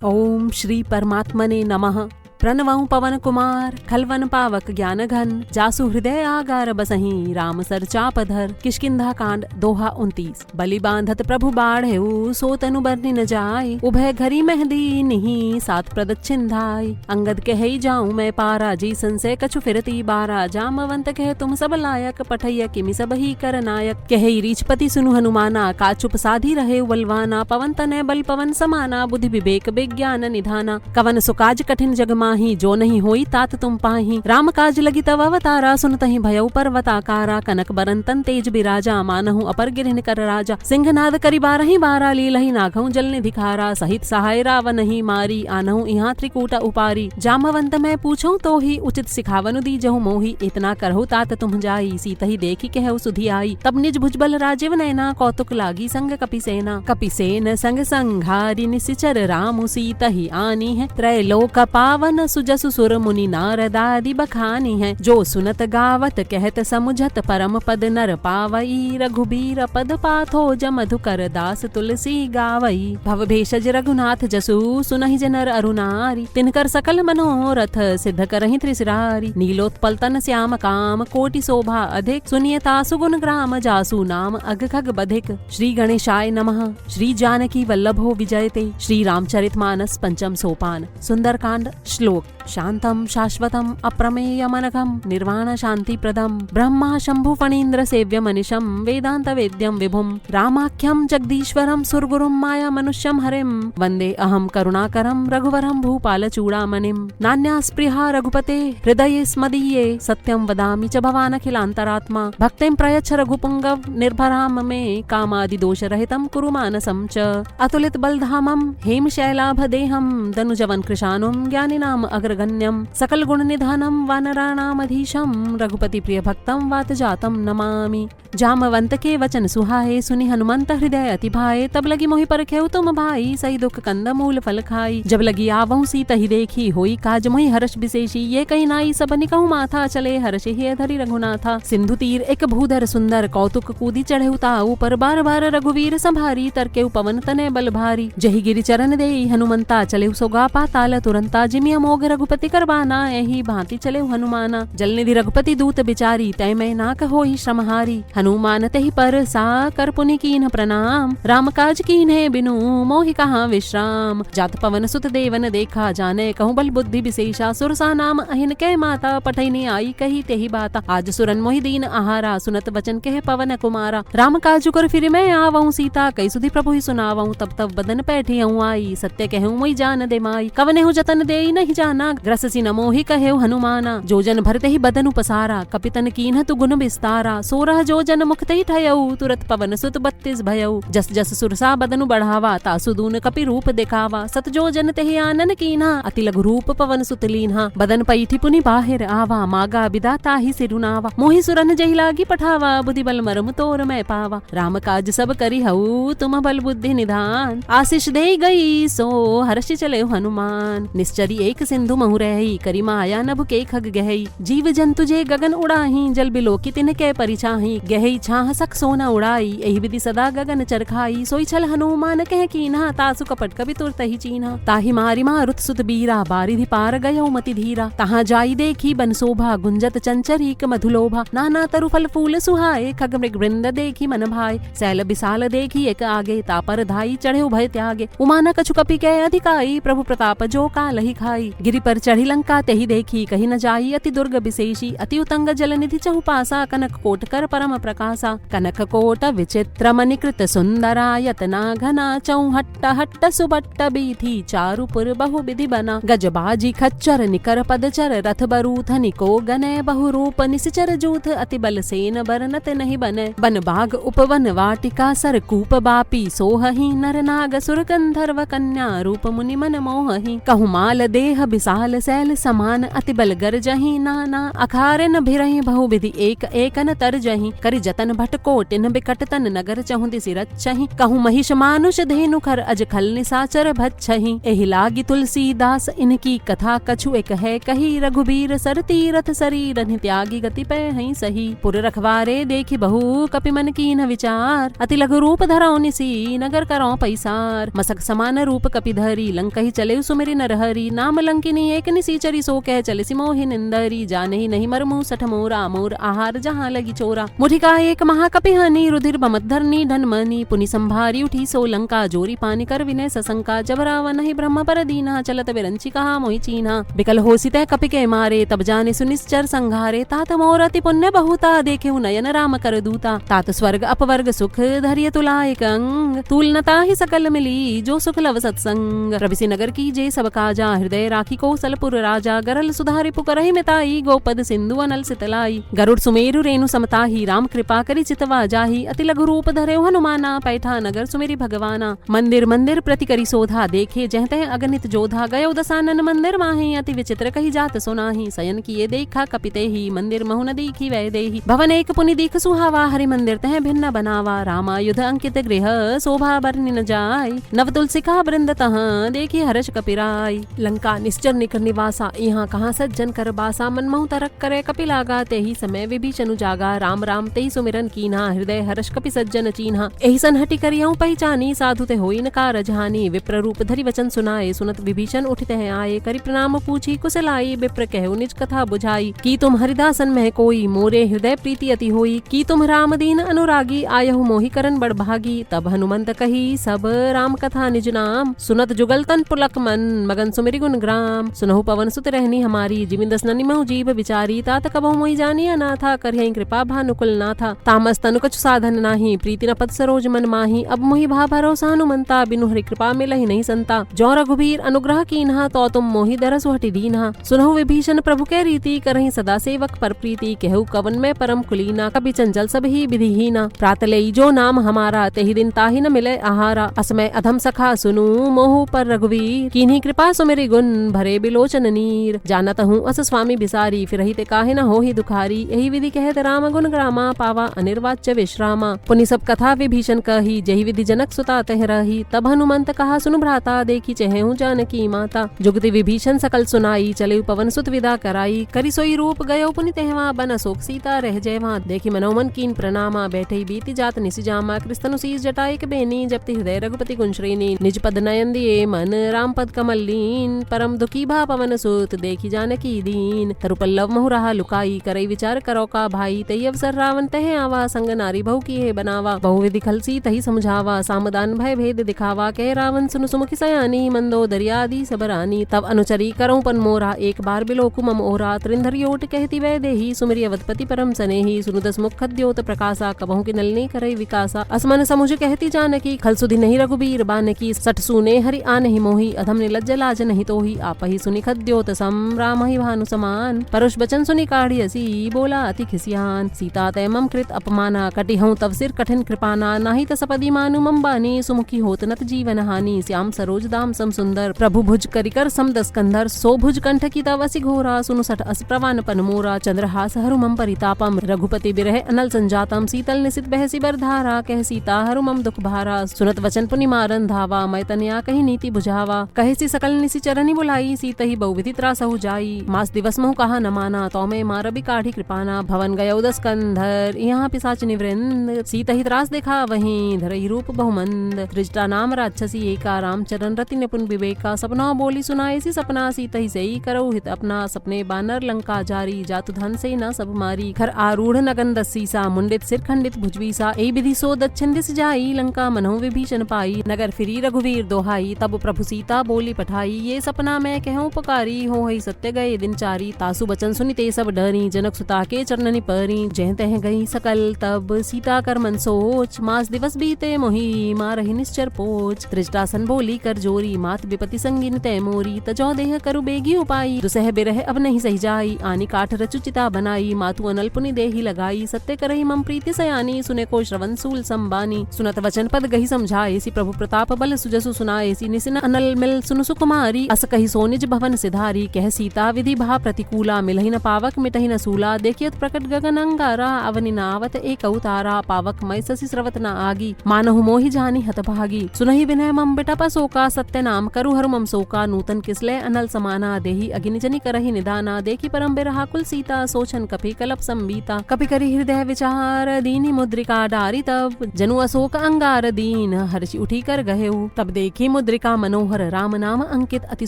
ओम श्री परमात्मने नमः। प्रणवं पवन कुमार खलवन पावक ज्ञान घन जासु हृदय आगार बसही राम सर चापधर। किष्किंधा कांड दोहा 29। बलि बांधत प्रभु बाढ़ेऊ सो तनु बरनी न जाय उभय घरी मेहदी निही सात प्रदच्छिन्धाय। अंगद कहे जाऊं मैं पारा जी संशय कछु फिरती बारा जामवंत कहे तुम सब लायक पठैया किमि सब ही कर नायक। कहे रीचपति सुनु हनुमाना का चुप साधी रहे बलवाना पवन तनय बल पवन समाना बुद्धि विवेक विज्ञान निधाना। कवन सुकाज कठिन जगमा जो नहीं होई तात तुम पाही राम काज लगी तव अवतारा सुनतहि भयउ पर्वताकारा। कनक बरन तन तेज बिराजा मानहु अपर गिरहिन कर राजा सिंहनाद करि बारहि बारा लीलहि नाघउ जल निधिखारा। सहित सहाय रावण ही मारी आनहु इहाँ त्रिकूट उपारी। जामवंत मैं पूछऊं तो ही उचित सिखावनु दीजहु मोही इतना करहु तात तुम जाई सीतहि देखी कहु सुधि आई। तब निज भुजबल राजीव नैना कौतुक लागी संग कपिसेना। कपिसेन संग संघारी निशिचर रामु सीतहि आनी है त्रैलोक पावन सुजसु सुर मुनि नारदादि बखानी है। जो सुनत गावत कहत समुझत परम पद नर पावई रघुबीर पद पाथो जमधुकर दास तुलसी गावई। भव भेषज रघुनाथ जसु सुनहि जनर अरुनारी तिनकर सकल मनोरथ सिद्ध करहि त्रिशिरारी। नीलोत्पल तन श्याम काम कोटि शोभा अधिक सुनिय तासु गुण ग्राम जासु नाम अग खग बधिक। श्री गणेशाय नमः। श्री जानकी वल्लभो विजयते। श्री रामचरितमानस पंचम सोपान। सुंदरकांड श्लोक। शांतम शाश्वतम अप्रमेयमनघम निर्वाण शांति प्रदम ब्रह्मा शंभु फणीन्द्र सेव्य मनिशम वेदांत वेद्यम विभुम रामाख्यम जगदीश्वरम सुरगुरुम माया मनुष्यम हरिम वंदे अहम करुणाकरम रघुवरम भूपाल चूड़ामणिम। नान्या स्पृहा रघुपते हृदये स्मदीये सत्यम वदामि च भवानखिलांतरात्मा भक्तिं प्रयच्छ रघुपुंगव निर्भराम मे कामादि दोष रहितम कुरु मानसम च। अतुलित बलधामम हेम शैलाभ देहम दनुजवन कृशानुम ज्ञानिनाम अग्रगण्यम सकल गुण निधानम वानराणामधीशम रघुपति प्रिय भक्तम वात जातम नमामि। जामवंत के वचन सुहाए सुनि हनुमंत हृदय अति भाए। तब लगी मोहि परखेउ तुम भाई सही दुख कंद मूल फल खाई। जब लगी आवहु सीतहि देखी होई काज मोहि हर्ष विशेषी। ये कही नाई सब निकहु माथा चले हर्ष ही धरि रघुनाथा। सिंधु तीर एक भूधर सुंदर कौतुक कूदी चढ़ेउ ताऊ पर बार बार रघुवीर संभारी तरकेउ पवन तनय बल भारी। जहि गिरि चरण देई हनुमंता चलेउ सोगा पाताल तुरंता जिमिया मोघ रघुपति करबाना एही भांति चले हनुमाना। जल निधि रघुपति दूत बिचारी तय मैं ना कहोहि श्रमहारी। हनुमान तेहि पर सा कर पुनि कीन्ह प्रणाम राम काज कीन्हे बिनु मोहि कहाँ विश्राम। जात पवन सुत देवन देखा जाने कहूँ बल बुद्धि विशेषा। सुरसा नाम अहिन कह माता पठैनी आई कही तेहि बाता। आज सुरन मोहि दीन आहारा सुनत वचन कह पवन कुमारा। राम काजु कर फिर मैं आवऊं सीता कई सुधि प्रभु ही सुनावऊं। तब तब बदन पैठी आई सत्य कहूँ मोहि जान दे माई। कवने हूँ जतन दे नहीं जाना ग्रस सी नमो ही कहे हनुमाना। जो जन भरते ही बदन उपसारा कपितन कीन्ह तु गुण विस्तारा। 16 जो जन मुक्त ही ठयऊ तुरत पवन सुत 32 भयऊ। जस जस सुरसा बदनु बढ़ावा तासु दून कपि रूप दिखावा। सत जो जन तेहि आनन कीन्हा अति लघु रूप पवन सुत लीन्हा। बदन पैठी पुनि बाहिर आवा मागा बिदा ताहि सिरुनावा। मोहि सुरन जहि लागी पठावा बुद्धि बल मरम तोर मैं पावा। राम काज सब करि हऊ तुम बल बुद्धि निधान। आशीष दे गई सो हर्षि चले हनुमान। निश्चरी एक सिंधु महु रही करी माया नभ के खग गहई। जीव जंतु जे गगन उड़ाही जल बिलोकी तिनके परिछाही। गहई छाह सक सोना उड़ाई एहि विधि सदा गगन चरखाई। सोई छल हनुमान कह कीन्हा तासु कपट कवि तुरतहि चीन्हा। ताहि मारि मारुत सुत बीरा बारिधि पार गयो मति धीरा। तहाँ जाई देखी बन शोभा गुंजत चंचरीक मधुलोभा। नाना तरु फल फूल सुहाए खग मृग वृंद देखी मन भाई। सैल विशाल देखी एक आगे तापर धाई चढ़े भय त्यागे। उमाना कछु कपि के अधिकाई प्रभु प्रताप जो काल ही खाई। गिरि पर चढ़ी लंका तेहि देखी कही न जाई अति दुर्ग विशेषी। अति उतंग जल निधि चहुपासा कनक कोट कर परम प्रकाशा। कनक कोट विचित्र मणिकृत सुंदरा यतना घना। चौहट्ट हट्ट सुबट्ट बीथी चारुपुर बहु विधि बना। गजबाजी खच्चर निकर पदचर रथ बरूथ निको गने। बहु रूप निशिचर जूथ अति बल सेन बरनत नहीं बने। बन बाग उपवन वाटिका सर कूप बापी सोहहि। नर नाग सुर गंधर्व कन्या रूप मुनि मन मोहहि। कहु माल देह देह विशाल शैल समान अति बल गर्जहि नाना अखारे न भिरहि बहुविधि एक एकन तरजहि करि जतन भट कोटिन बिकट तन नगर चहु दिसि रचहि कहूँ महिष मानुष धेनु खर अज खल निसाचर भच्छहि एहि लागी तुलसीदास इनकी कथा कछु एक है कही रघुबीर सर तीरथ शरीर त्यागी गति पे हई सही पुर रखवारे देखि बहु कपि मन कीन विचार अति लघु रूप धरौ निसी नगर करौ पैसार मसक समान रूप कपि धरी लंकहि चले सुमिरि नरहरि नाम लंकिनी एक निसीचरी सो कह चले सिमोहि निंदरी जाने नहीं मरमु सठ मोरा मोर आहार जहाँ लगी चोरा मुठिका एक महाकपि हनी रुधिर बमत धरनी धनमनी पुनि संभारी उठी सो लंका जोरी पानी कर विनय सशंका जब रावण ही ब्रह्म पर दीना चलत विरंची कहा मोहि चीन्हा बिकल होसित कपि के मारे तब जाने सुनिश्चर संघारे तात मोर अति पुण्य बहुता देखे नयन राम कर दूता तात स्वर्ग अपवर्ग सुख धरिय तुला एक अंग तुलनता ही सकल मिली जो सुख लव सत्संग प्रविसी नगर की जे सब काजा हृदय राखी कौशलपुर राजा गरल सुधारि पुकरहि मिताई गोपद सिंधु अनल सितलाई गरुड़ सुमेरु रेणु समताही राम कृपा करि चितवा जाही अति लघु रूप धरे हनुमाना पैठा नगर सुमेरि भगवाना मंदिर मंदिर प्रति करी सोधा देखे जहते अगणित जोधा गयो दसानन मंदिर माही अति विचित्र कही जात सुनाही शयन किए देखा कपिते ही मंदिर महु न दीखी वै देही भवन एक पुनि दीख सुहावा हरि मंदिर तह भिन्न बनावा रामायुध अंकित गृह शोभा बरनि न जाय नव तुलसिका वृंद तह देखी हर्ष कपिराय लंका निश्चर निकर निवासा यहाँ कहाँ सज्जन कर बासा मन महु तरक करे कपि लागा ते ही समय विभीषण जागा राम राम ते ही सुमिरन कीन्हा हृदय हर्ष कपि सज्जन चीन्हा एहि सन हटि करियौ पहचानी साधु ते होई न कारज हानि विप्र रूप धरि वचन सुनाए सुनत विभीषण उठते हैं आए करि प्रणाम पूछी कुशलाई विप्र कहु निज कथा बुझाई की तुम हरिदासन में कोई मोरे हृदय प्रीति अति होई की तुम राम दीन अनुरागी आयहु मोहि करन बड़ भागी तब हनुमंत कही सब राम कथा निज नाम सुनत जुगल तन पुलक मन मगन सुमिरि गुण ग्राम सुनहु पवन सुत रहनी हमारी जिमिंदस ननि महु जीव विचारी तात कबहु मोहि जानी अनाथा करहि कृपा भानुकुल नाथा तामस तनु कछु साधन नाही प्रीति न पद सरोज मन माही अब मोहि भा भरोसा हनुमंता बिनु हरि कृपा मिलहि नहीं संता जो रघुबीर अनुग्रह कीन्हा तो तुम मोहि दरसु हटि दीन्हा सुनहु विभीषण प्रभु के रीति करहि सदा सेवक पर प्रीति कहु कवन में परम कुलीना कभी चंचल सब ही विधिहीना प्रात लेई जो नाम हमारा तेहि दिन ताहि न मिले आहारा असमय अधम सखा सुनु मोहु पर रघुवीर कीन्ही कृपा सुमिरि गुण भरे बिलोचन नीर जानत हूँ अस स्वामी बिसारी फिर ही ते काहे न होहि दुखारी यही विधि कहत राम गुण ग्रामा पावा अनिर्वाच्य विश्रामा पुनि सब कथा विभीषण कही जही विधि जनक सुता तह रही तब हनुमंत कहा सुनु भ्राता देखी चहु जानकी माता जुगति विभीषण सकल सुनाई चले पवन सुत विदा कराई करि सोई रूप गयो पुनि तेहवा बन अशोक सीता रह जयवा देखी मनोमन कीन प्रणामा बैठे बीती जात निसिजामा कृष्ण शीस जटायक बेनी जपति हृदय रघुपति गुणश्रेणी निज पद नयन दिए मन राम पद कमल लीन परम दुखी भा पवन सुत देखी जानकी दीन तरुपल्लव महु रहा लुकाई करई विचार करो का भाई तई अवसर रावण तह आवा संग नारी बहु की है बनावा बहुविधि खलसी तही समझावा सामदान भय भेद दिखावा कह रावण सुनु सुमुखी सयानी मंदो दरियादी सबरानी तब अनुचरी करऊं पन मोरा एक बार बिलोकु मम ओरा त्रिंधरियोट कहती वै देही सुमिरि अवधपति परम सनेही सुनु दस मुख द्योत प्रकाशा कबहु की नलनी करई विकासा असमन समुझ कहती जानकी खल सुधि नहीं रघुबीर बानकी सठ सुने हरि आनहि मोहि अधम निलज्ज लाज नहीं तोहि आपहि सुनि खद्योत सम राम ही भानु समान परुष बचन सुनि काढ़ी हसी बोला अति खिसियान सीता तय मम कृत अपमाना कटि हूँ तव सिर कठिन कृपाना नाही तसपदी मानु मम बानी सुमुखी होत नत जीवन हानि श्याम सरोज दाम सम सुंदर प्रभु भुज करिकर सम दस कंधर सो भुज कंठ की तव असि घोरा सुनु सठ अस प्रवान पन मोरा चंद्रहास हरु मम परितापम रघुपति बिरह अनल संजातम शीतल निसित बहसी बरधारा कह सीता हरु मम दुख भारा सुनत वचन पुनि मारन धावा मैं तनया कही नीति बुझावा कहसी सकल निसि चरनी बुलाई सीत ही बहुविधि त्रासहु जाई मास दिवस महु कहा न माना तो मैं मार भी काढ़ी कृपाना भवन गयो दस कंधर यहाँ पिसाच निवृंद सीत ही त्रास देखा वहीं धरई रूप बहुमंद त्रिजटा नाम राक्षसी एका राम चरण रति निपुण विवेका सपना बोली सुनाए सी सपना सीत ही सही करो हित अपना सपने बानर लंका जारी जातु धन से न सब मारी खर आरूढ़ नगन दसीसा मुंडित सिर खंडित भुजवीसा ए विधि सो दक्षिण दिस जाई लंका मनहु विभीषण पाई नगर फिरी रघुवीर दोहाई तब प्रभु सीता बोली पठाई ये सपना मैं कहूँ पुकारी हो हई सत्य गए दिन चारी तासु बचन सुनि ते सब डरी जनक सुता के चरणनि परी जह तह गई सकल तब सीता कर मन सोच मास दिवस बीते मोही मारहि निश्चर पोच त्रिजटासन बोली कर जोरी मात विपति संगिन तय मोरी तजौ देह करु बेगी उपाई दुसह बिरह अब नहीं सही जाई आनी काठ रचु चिता बनाई मातु अनल पुनि देही लगाई सत्य करहि मम प्रीति सयानी सुने को श्रवण सूल संबानी सुनत वचन पद गही समझाए सी प्रभु प्रताप बल सुजसु सुनाए सी निसिन अनल मिल सुनु सुकुमारी अस कही सोनिज भवन सिधारी, कह सीता विधि भा प्रतिकूला, मिलहि न पावक मिटहि न सूला, देखियत प्रकट गगन अंगारा, अवनि नावत एक अवतारा, पावक मय शशि स्रवत न आगी, मानहु मोहि जानी हतभागी, सुनहि विनय मम बिटप शोका, सत्य नाम करु हर मम शोका, नूतन किसले अनल समाना, देहि अगिनि जनि करहि निदाना, देखि परम बिरहा कुल सीता, सोचन कपि कलप संबीता, कपि करि हृदय विचार, दीनि मुद्रिका डारी तब, जनु अशोक अंगार दीन, हर्षि उठी कर गहेउ, तब देखी मुद्रिका मनोहर, राम नाम अंकित अति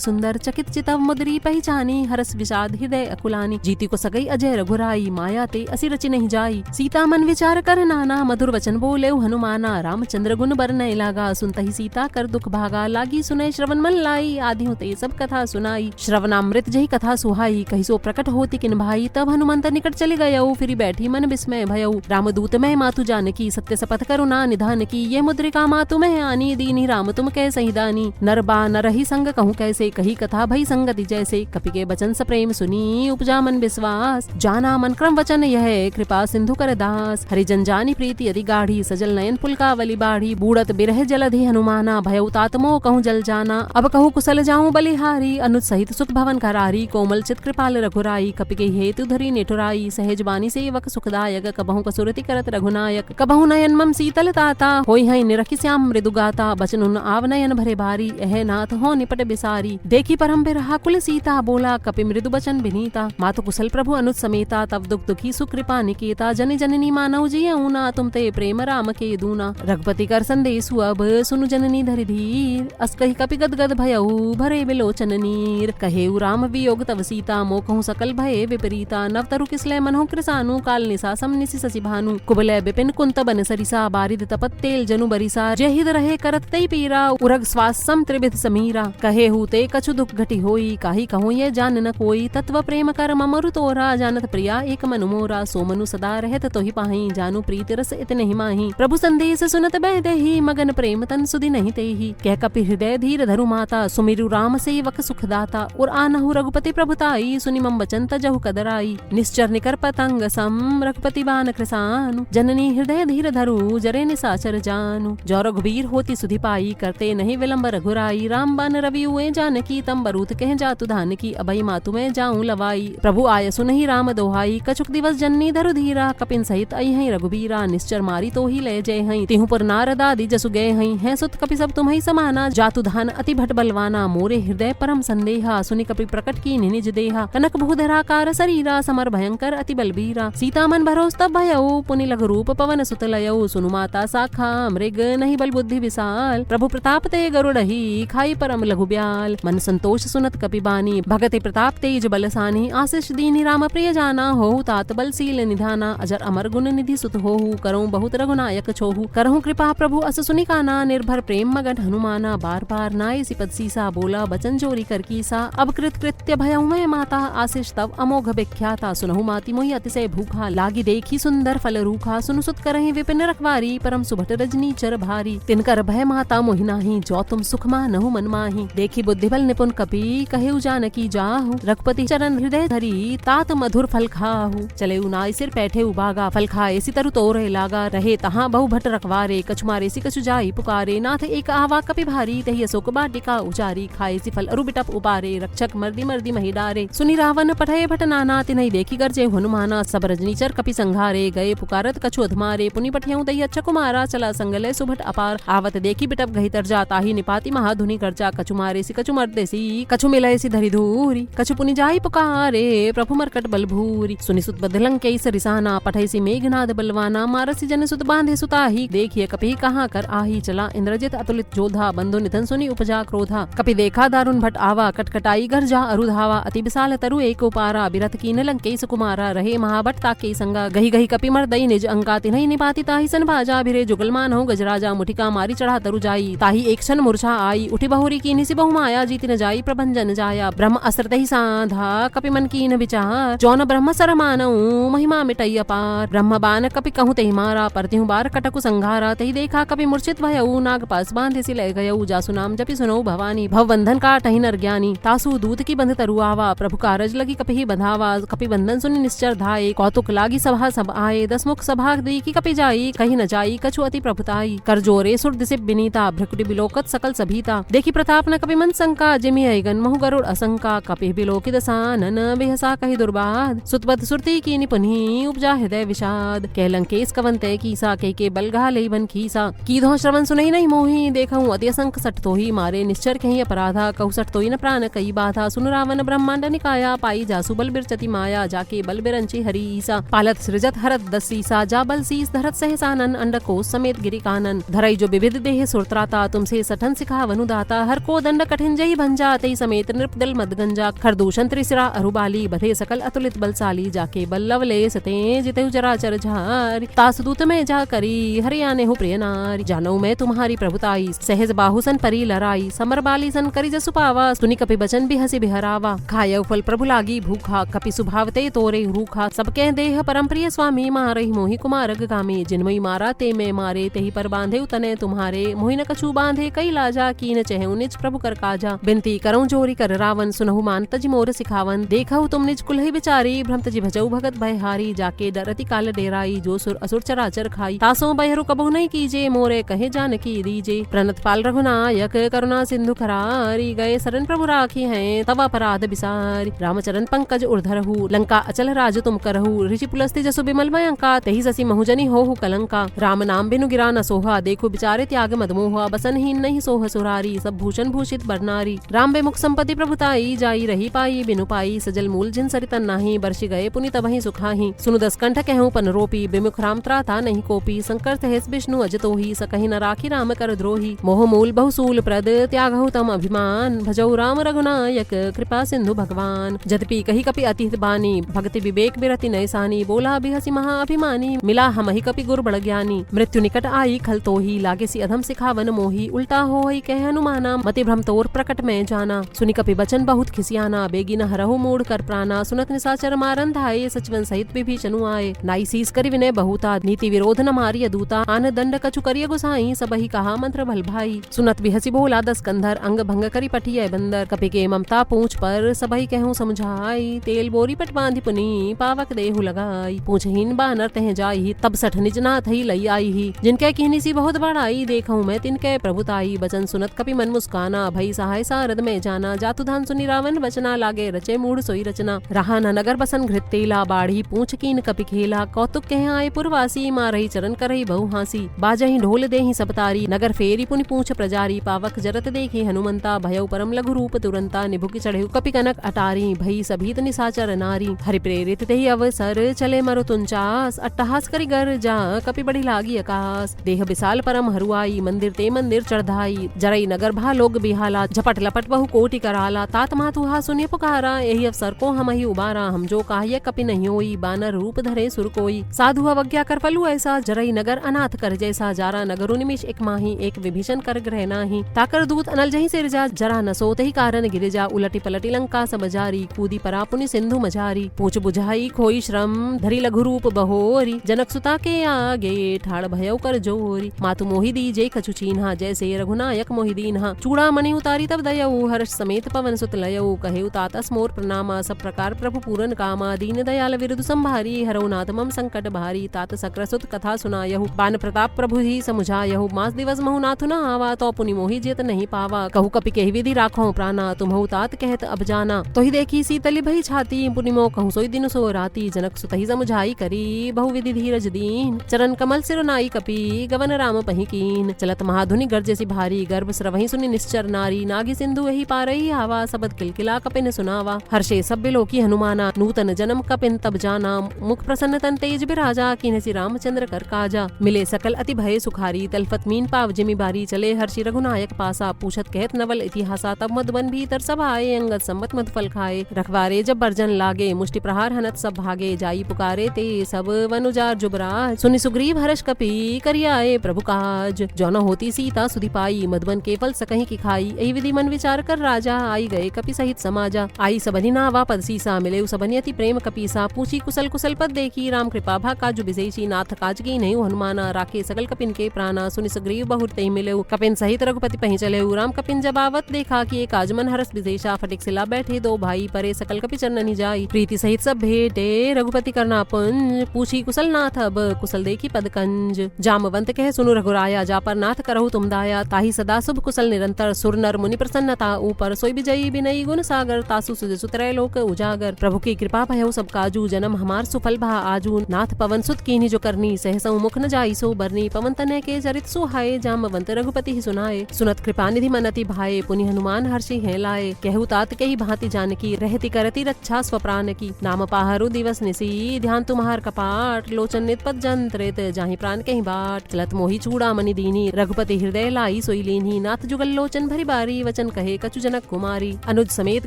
सुंदर, चकित चितव मुद्री पहचानी, हरस विषाद हृदय अकुलानी, जीती को सगई अजय रघुराई, माया ते असि रचि नहीं जाई, सीता मन विचार कर नाना, मधुर वचन बोले हनुमाना, रामचंद्र गुण बरनय लागा, सुनतहि सीता कर दुख भागा, लागी सुनय श्रवण मन लाई, आदि होते सब कथा सुनाई, श्रवणामृत जही कथा सुहाई, कहि सो प्रकट होती किन भाई, तब हनुमंत निकट चले गयऊ, फिर बैठी मन विस्मय भयऊ, रामदूत मैं मातु जानकी, सत्य शपथ करुणा निधान की, ये मुद्रिका मातु मैं आनी, दीनी राम तुम कह सहिदानी, नरबा नरहि संग कहूँ कैसे, कही कथा भई संगति जैसे, कपि के बचन स प्रेम सुनी, उपजा मन विश्वास, जाना मन क्रम वचन यह, कृपा सिंधु कर दास, हरिजन जानी प्रीति यदि गाढ़ी, सजल नयन पुलकावली बाढ़ी, बूढ़त बिरह जलधि हनुमाना, भयउ तात मोह कहूँ जल जाना, अब कहूँ कुशल जाऊँ बलिहारी, अनुज सहित सुख भवन करारी, कोमल चित कृपाल रघुराई, कपि के हेतु धरी नेठुराई, सहज बानी सेवक सुखदायक, कबहु कसुरति करत रघुनायक, कबहु नयन मम शीतल ताता, होई हई निरखि श्याम मृदु गाता, बचन उन आव नयन भरे भारी, एह नाथ हो निपट बिसारी, देखी परम बिरहा कुल सीता, बोला कपि मृदु बचन बिनीता, मातु कुशल प्रभु अनुज समेता, तब दुख दुखी सुकृपा निकेता, जनि जननी मानव जियऊना, तुम ते प्रेम राम के दूना, रघुपति कर संदेशु अब, सुनु जननी धरि धीर, अस कहि कपि गदगद भयऊ, भरे बिलोचन नीर, कहेउ राम वियोग तव सीता, मोकहु सकल भये विपरीता, नव तरु किसले मनहु कृसानु, काल निसा सम निसि शशि भानु, कुबलय बिपिन कुंत बन सरिसा, बारिद तपत तेल जनु बरिसा, जहिद रहे करत तई पीरा, उरग श्वास सम त्रिविध समीरा, कहे हूते कछु दुख घटी होई, काहि कहूँ ये जान न कोई, तत्व प्रेम कर ममरु तोरा, जानत प्रिया एक मनु मोरा, सो मनु सदा रहत तोहि पाहि, जानू प्रीत रस इतने ही माही, प्रभु संदेश सुनत बैदेहि, मगन प्रेम तन सुधि नहीं तेहि, कह कपि हृदय धीर धरु माता, सुमिरु राम सेवक सुखदाता, और आनहु रघुपति प्रभुताई, सुनि मम वचन तजहु कदराई, निश्चर निकर पतंग सम, रघुपति बान कृसानु, जननी हृदय धीर धरु, जरे निसाचर जानु, जो रघुबीर होती सुधि पाई, करते नहीं विलंब रघुराई, राम बान रवि हुए जानकी, तम बरूत कह जातु धान की, अभई मातु मैं जाऊं लवाई, प्रभु आय सुनहि राम दोहाई, कछुक दिवस जननी धरु धीरा, कपिन सहित आई हई रघुबीरा, निश्चर मारी तो ही ले जय हई, तिहु पर नारद आदि जसु गए हई, है सुत कपि सब तुम्हि समाना, जातु धान अति भट बलवाना, मोरे हृदय परम संदेहा, सुनि कपि प्रकट की निज देहा, कनक भूधराकार शरीरा, समर भयंकर अति बलबीरा, सीता मन भरोस तब भयऊ, पुनि लघु रूप पवन सुत लयऊ, सुनु माता शाखा मृग नहीं बल बुद्धि विशाल, प्रभु प्रताप ते गरुड़हि, खाई परम लघु ब्याल, मन संतोष सुनत कपि बानी, भगति प्रताप तेज बलसानी, आशीष दीनि राम प्रिय जाना, होहु तात बल शील निधाना, अजर अमर गुण निधि सुत होहु, करहु बहुत रघुनायक छोहु, करहु कृपा प्रभु अस सुनि काना, निर्भर प्रेम मगन हनुमाना, बार बार नाय सिपद सीसा, बोला बचन जोरी कर कीसा, अब कृत कृत्य भयउ मैं माता, आशीष तव अमोघ विख्याता, सुनहु माति मोहि अतिशय भूखा, लागी देखी सुंदर फल रूखा, सुनु सुत करहि विपिन रखवारी, परम सुभट रजनी चर भारी, तिनकर भय माता मोहि नाही, जो तुम सुख मानहु मन माही, देखी बुद्धि बल निपुण कपि, कहेउ जानकी जाहु, रघुपति चरण हृदय धरी, तात मधुर फल खाहु, चले उनाय सिर बैठे उबागा, फल खाए सि तरु तोरे लागा, रहे तहाँ बहु भट रखवारे, कछु मारे सि कछु जाई पुकारे, नाथ एक आवा कपि भारी, तहि अशोक वाटिका उचारी, खाए सि फल अरु बिटप उपारे, रक्षक मर्दी मर्दी महि डारे, सुनि रावण पठय भट नाना, तिन्हि देखी गर्जे हनुमाना, सब रजनीचर कपि संघारे, गए पुकारत कछु अधमारे, पुनि पठियउ दहि अच्छा कुमारा, चला संगले सुभट अपार, आवत देखी बिटप गहि तर जाता ही, निपाति महाधुनि करजा, कछु मारे सि कछु मर्दे सि, कछु मिलय सि धरि धूरी, कछु पुनि जाई पुकारे, प्रभु मरकट बल भूरी, सुनि सुत बदलंग के सरिसाना, पठय सि मेघनाद बलवाना, मारसि जन सुत बांधे सुताही, देखिए कपि कहाँ कर आही, चला इंद्रजित अतुलित जोधा, बंधु निधन सुनि उपजा क्रोधा, कपि देखा दारुण भट आवा, कटकटाई घर जा अरुधावा, अति विशाल तरु एक उपारा, बिरथ कीन लंकेश कुमारा, रहे महाभट ताके संगा, गही गही कपि मर्दई निज अंका, तिन्हि निपाति ताहि सन भाजा, भिरे जुगलमान हो गजराजा, मुठिका मारी चढ़ा तरु जाई, ताहि एक क्षण मूर्छा आई, उठी बहुरी कीन्हि सि बहु माया, जीति न जाई प्रभंजन जाया, ब्रह्म अस्त्र तहि साधा, कपि मन कीन विचार, जौन ब्रह्म सर मानऊ, महिमा मिटई अपार, ब्रह्म बान कपि कहूँ तहि मारा, परतिहु बार कटकु संघारा, तहि देखा कपि मूर्छित भयऊ, नाग पास बांधे सि लय गयऊ, जासु नाम जपि सुनऊ भवानी, भव बंधन काटहि नर ज्ञानी, तासु दूत की बंध तरु आवा, प्रभु कारज लगी कपि बंधावा, कपि बंधन सुनि निश्चर धाये, कौतुक लागी सभा सब आए, दसमुख सभा देखी कपि जाई, कहीं न जाई कछु अति प्रभुताई, कर जोरे सुर दिसे बिनीता, भ्रकुटि बिलोकत सकल सभीता, देखी प्रताप न कपि मन शंका, जिम नेमि ऐगन महु गरुड़ असंका कपि बिलोकित सानन बेहसा कहि दुर्बाद सुतबद सुरती की निपुनि उपजा हृदय विषाद कह लंकेश कवंते कीसा के बलगा ले बन खीसा कीधो श्रवण सुनहि नहीं मोहि देखऊं अति असंक सट तो ही मारे निश्चर कहीं अपराधा कहु सट तो ही न प्राण कई बाधा सुन रावण ब्रह्मांड निकाया पाई जासु बल बिरचति माया जाके बल बिरंची हरि ईसा पालत सृजत हरत दसीसा जा बल सीस धरत सहसानन अंडको समेत गिरि कानन धरई जो विविध देह सुरत्राता तुमसे सठन सिखा वनुदाता हर को दंड कठिन जही भंजा तई समेत नृपदल मदगंजा खरदूषण त्रिसिरा अरुबाली बधे सकल अतुलित बलशाली जाके बल लवले सते जितेहु जराचर झारी तासदूत में जा करी हरियाने हो प्रिय नारी जानो मैं तुम्हारी प्रभुताई सहज बाहुसन परी लराई समर बाली सन करी जसु पावा सुनि कपि बचन भी हसी बिहरावा खायउ फल प्रभु लागी भूखा कपि सुभावते तोरे रूखा सबके देह परम प्रिय स्वामी मारहि मोहि कुमारग गामी जिनमई मारा ते में मारे तेहि पर बांधे उतने तुम्हारे मोहि न कछु बांधे कई लाजा कीन चहु निज प्रभु कर काजा बिनती करऊं जोरी कर रावण सुनहु मान तज मोर सिखावन देखहु तुम निज कुलहि बिचारी भ्रमत जी भजऊ भगत भयहारी जाके डरति काल डेराई जो सुर असुर चराचर खाई तासो बहरु कबहु नहीं कीजे मोरे कहे जानकी दीजे प्रणत पाल रघुनायक करुणा सिंधु खरारी गए शरण प्रभु राखी हैं तब अपराध बिसारी रामचरण पंकज उर्धरहु लंका अचल राज तुम करहु ऋषि पुलस्ति जसु बिमल मयंका तेहि ससी महुजनी होहु कलंका राम नाम बिनु गिरा न सोहा देखो बिचारे त्याग मदमोहा बसनहीन नहीं सोह सुरारी सब भूषण भूषित बरनारी राम बेमुख संपत्ति प्रभुताई जाई रही पाई बिनु पाई सजल मूल जिन सरितन नाही बरसी गए पुनि तबहि सुखाही सुनु दस कंठ कहूं पन रोपी बिमुख राम त्राता नहीं कोपी संकर तहेस विष्णु अजतो ही सकहि न राखी राम कर द्रोही मोह मूल बहुसूल प्रद त्यागहु तम अभिमान भजऊ राम रघुनायक कृपा सिंधु भगवान जदपि कही कपि अतिहित बानी भक्ति विवेक बिरति नैसानी बोला बिहसी महा अभिमानी मिला हमहि कपि गुर बड़ ज्ञानी मृत्यु निकट आई खल तो ही लागे सी अधम सिखावन मोही उल्टा हो ही कह हनुमाना मति भ्रम तोर प्रकट में जाना सुनि कपि बचन बहुत खिसियाना बेगी न हरहु मूड कर प्राणा सुनत निसाचर मारन धाये सचवन सहित विभीषणु आए नाई सीस करि विनय बहुता नीति विरोध न मारिय दूता आन दंड कछु करिय गुसाई सबहि कहा मंत्र भल भाई सुनत बिहसी बोला दस कंधर अंग भंग करि पठिय बंदर कपि के ममता पूछ पर सबहि कहूं समझाई तेल बोरी पट बांधि पुनी पावक देहु लगाई पूछहीन बानर तह जाई तब सठ निज नाथ ही लई आई ही जिनके कहनी सी बहुत बड़ाई देखूं मैं तिनके प्रभुताई बचन सुनत कपि मन मुस्काना भई सहाय सारद में जाना जातु धान सुनि रावण वचना लागे रचे मूढ़ सोई रचना रहा न नगर बसन घृत तेला बाढ़ी पूछ कीन कपि खेला कौतुक कह आए पुरवासी मारही चरण करही बहु हासी बाजही ढोल देहि सब तारी नगर फेरी पुनि पूछ प्रजारी पावक जरत देखी हनुमंता भयउ परम लघु रूप तुरंता निभुकि चढ़ेउ कपि कनक अटारी भई सभीत निसाचर नारी हरि प्रेरित तेहि अवसर चले मरुतुंचास अट्टहास करि गर जा कपि बड़ी लागी आकाश देह विशाल परम हरुआई मंदिर ते मंदिर चढ़धाई जरई नगर भा लोग बिहाला झपट लपट बहु कोटि कराला तात मातुहा सुनि पुकारा एहि अवसर को हमहि उबारा हम जो काह्य कपि नहीं होई बानर रूप धरे सुर कोई साधु अवज्ञा कर फलु ऐसा जरई नगर अनाथ कर जैसा जारा नगरु निमिष एक माही एक विभीषण कर ग्रह नाही ताकर दूत अनल जही सिर जा जरा न सोत ही कारण गिरिजा उलटी पलटी लंका सब जारी कूदी परा पुनि सिंधु मझारी पूछ बुझाई खोई श्रम धरी लघु रूप बहोरी जनक सुता के आगे ठाड़ भयउ कर जोरी मातु मोहि दीजे कछु चीन्हा जैसे रघुनायक मोहि दीन्हा चूड़ा मणि उतारी तब दयऊ हर्ष समेत पवन सुत लयऊ कहे तातस मोर प्रणामा सब प्रकार प्रभु पूरन कामा दीन दयाल विरुद्ध संभारी हरौ नाथ मम संकट भारी तात सक्र सुत कथा सुनायहु बान प्रताप प्रभु ही समुझायहु मास दिवस महु नाथु न आवा तो पुनि मोहि जेत नहीं पावा कहु कपि कहि विधि राखो प्राणा तुम्हु तात कहत अब जाना तो ही देखी सीतली भई छाती पुनि मो कहु सोई दिन सो राती जनक सुत ही समुझाई करी बहु विधि धीरज दीन चरण कमल सिर नाई कपि गवन राम पहि कीन चलत महाधुनि गर्जसी भारी गर्भ स्रवहि सुनि निश्चर नारी नागी सिंधु एहि पारही आवा सबद किलकिला कपिन सुनावा हर्षे सब बिलोकी हनुमाना नूतन जन्म कपिन तब जाना मुख प्रसन्न तन तेज बिराजा कीनसी रामचंद्र कर काजा मिले सकल अति भय सुखारी तलफत मीन पाव जिमि बारी चले हर्षि रघुनायक पासा पूछत कहत नवल इतिहासा तब मधुबन भीतर सब आए अंगद सम्मत मधुफल खाए रखवारे जब बर्जन लागे मुष्टि प्रहार हनत सब भागे जाई पुकारे ते सब वनुजार जुबराज सुनि सुग्रीव हर्ष कपि करियाए प्रभु काज जौन होती सीता सुधि पाई मधुबन के फल सकहीं की खाई यही विधि मन विचार कर राजा आई गए कपि सहित समाजा आई सबनि नावा पद सीसा मिले सबनि अति प्रेम कपीसा पूछी कुशल कुशल पद देखी राम कृपा भा काजु विशेषी नाथ काज की नहीं हनुमाना राखे सकल कपिन के प्राणा सुनि सुग्रीव बहुत ते मिले कपिन सहित रघुपति पहि चले राम कपिन जबावत देखा कि एक आजमन हरस विदेशा फटिक सिला बैठे दो भाई परे सकल कपि चरणनि जाई प्रीति सहित सब भेटे रघुपति करना पुंज पूछी कुशल नाथ अब कुशल देखी पद कंज जामवंत कह सुनु रघुराया जा पर नाथ करहु तुम दाया ताहि सदा शुभ कुशल निरंतर सुर नर मुनि प्रसन्न ता ऊपर सोई विजयी बिनई गुण सागर तासु सुज सुतरे लोक उजागर। प्रभु की कृपा भयो सब काजू जन्म हमार सुफल भा आजू। नाथ पवन सुत कीन्ही जो करनी सहसौ मुख न जाई सो बरनी। पवन तनय के चरित सुहाए जामवंत रघुपति ही सुनाए। सुनत कृपा निधि मन अति भाए पुनि हनुमान हर्षि हैं लाए। कहु तात के ही भांति जानकी रहती करती रक्षा स्वप्राण की। नाम पाहरु दिवस निसी ध्यान तुम्हार कपाट। लोचन नित पद जंत्रित जाहि प्राण कहीं बाट। चलत मोहि चूड़ामणि दीनी रघुपति हृदय लाई सोई लीन्ही। नाथ जुगल लोचन भरी बारी वचन कहे कछु जनक कुमारी। अनुज समेत